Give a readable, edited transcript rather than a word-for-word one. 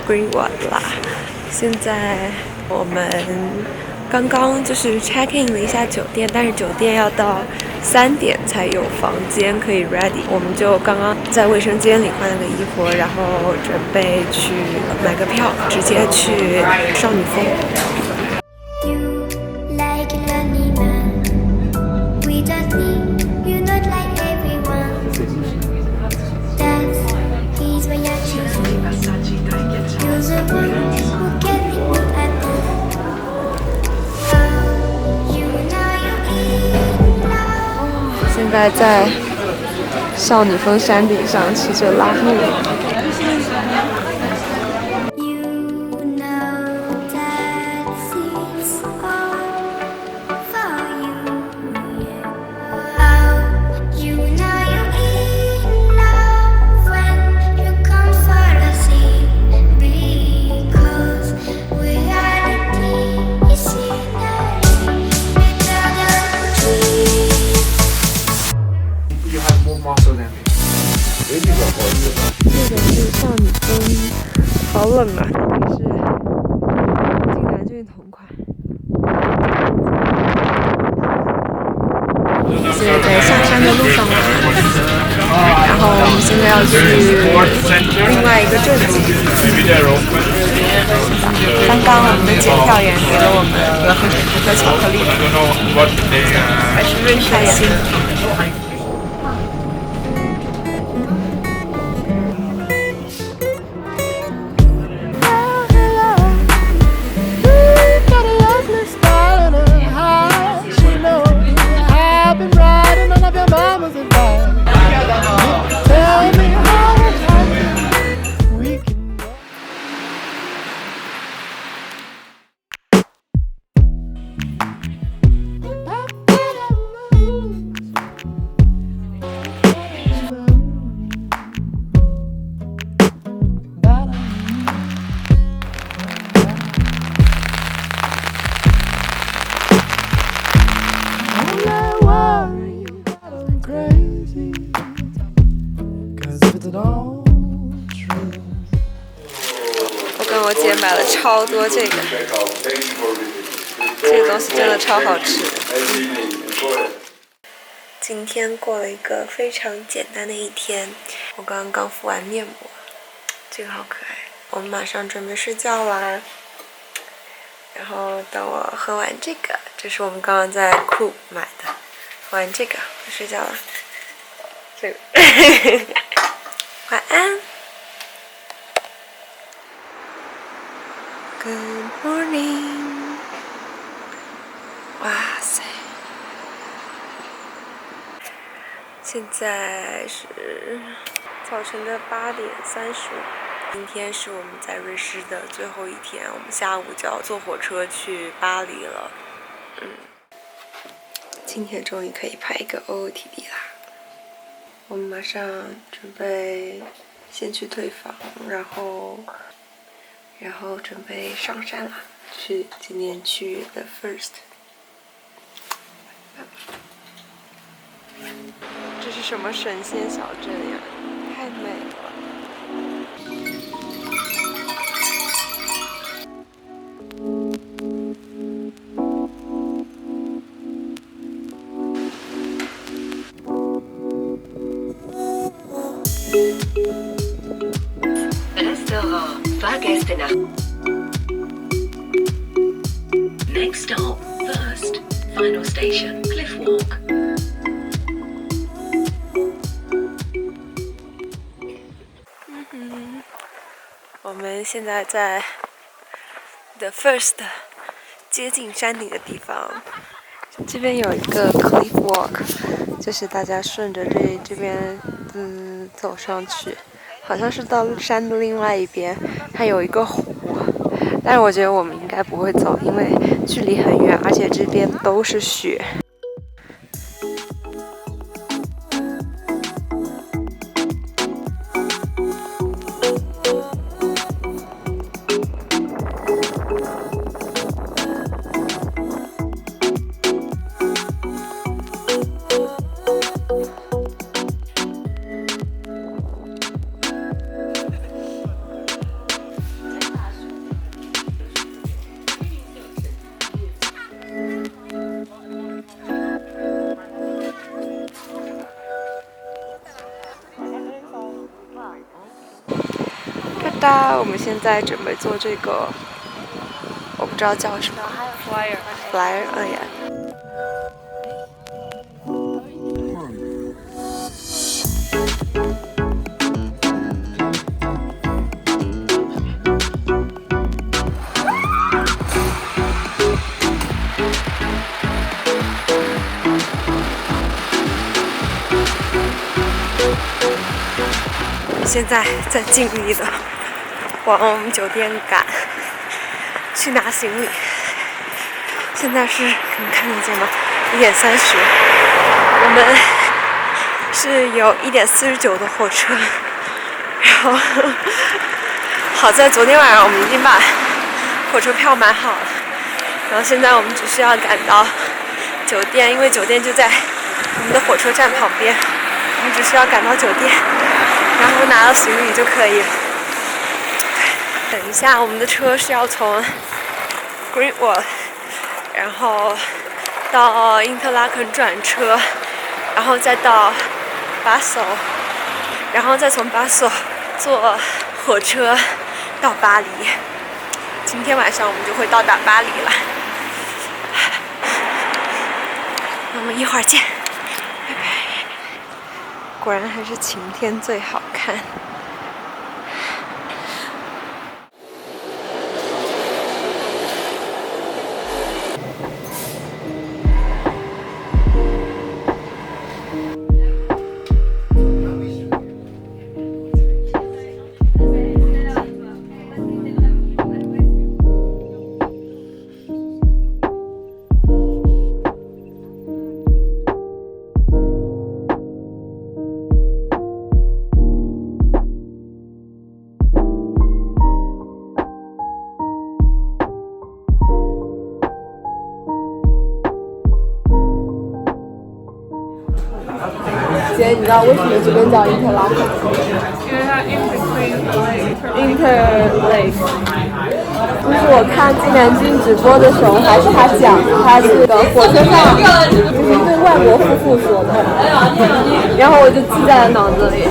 Greenwood 啦。现在我们刚刚就是 check in 了一下酒店，但是酒店要到3点才有房间可以 ready。我们就刚刚在卫生间里换了个衣服，然后准备去买个票，直接去少女峰。现在在少女峰山顶上吃着拉面。这个是少女峰，好冷啊！这是金南俊同款。现在在下山的路上了，然后我们现在要去另外一个镇子。刚刚我们的检票员给了我们一个巧克力，还是瑞士心。我跟我姐买了超多这个东西真的超好吃。今天过了一个非常简单的一天，我刚刚敷完面膜，这个好可爱。我们马上准备睡觉啦，然后等我喝完这个，这是我们刚刚在库买的，喝完这个就睡觉了。这个晚安。Good morning。哇塞！现在是早晨的8点35。今天是我们在瑞士的最后一天，我们下午就要坐火车去巴黎了。今天终于可以拍一个 OOTD 啦。我们马上准备先去退房，然后准备上山了，今天去 The First。这是什么神仙小镇呀？太美了。Next stop, First. Final station, Cliff Walk. 我们现在在 The First 接近山顶的地方，这边有一个 Cliff Walk， 就是大家顺着这边走上去，好像是到山的另外一边，它有一个湖，但是我觉得我们应该不会走，因为距离很远，而且这边都是雪。哒，我们现在准备做这个，我不知道叫什么 flyer， 呀。现在在尽力的往我们酒店赶，去拿行李。现在是能看得见吗？1点30，我们是有1点49的火车，然后好在昨天晚上我们已经把火车票买好了，然后现在我们只需要赶到酒店，因为酒店就在我们的火车站旁边，我们只需要赶到酒店。然后拿到行李就可以了。等一下，我们的车是要从 Greenwald， 然后到因特拉肯转车，然后再到巴塞，然后再从巴塞坐火车到巴黎。今天晚上我们就会到达巴黎了。那我们一会儿见。果然还是晴天最好看。姐，你知道为什么这边叫因特拉肯？因为它 Inter Lake， 就是我看金南京直播的时候，还是他讲他是个火车上，就是对外国夫妇说的，然后我就记在了脑子里。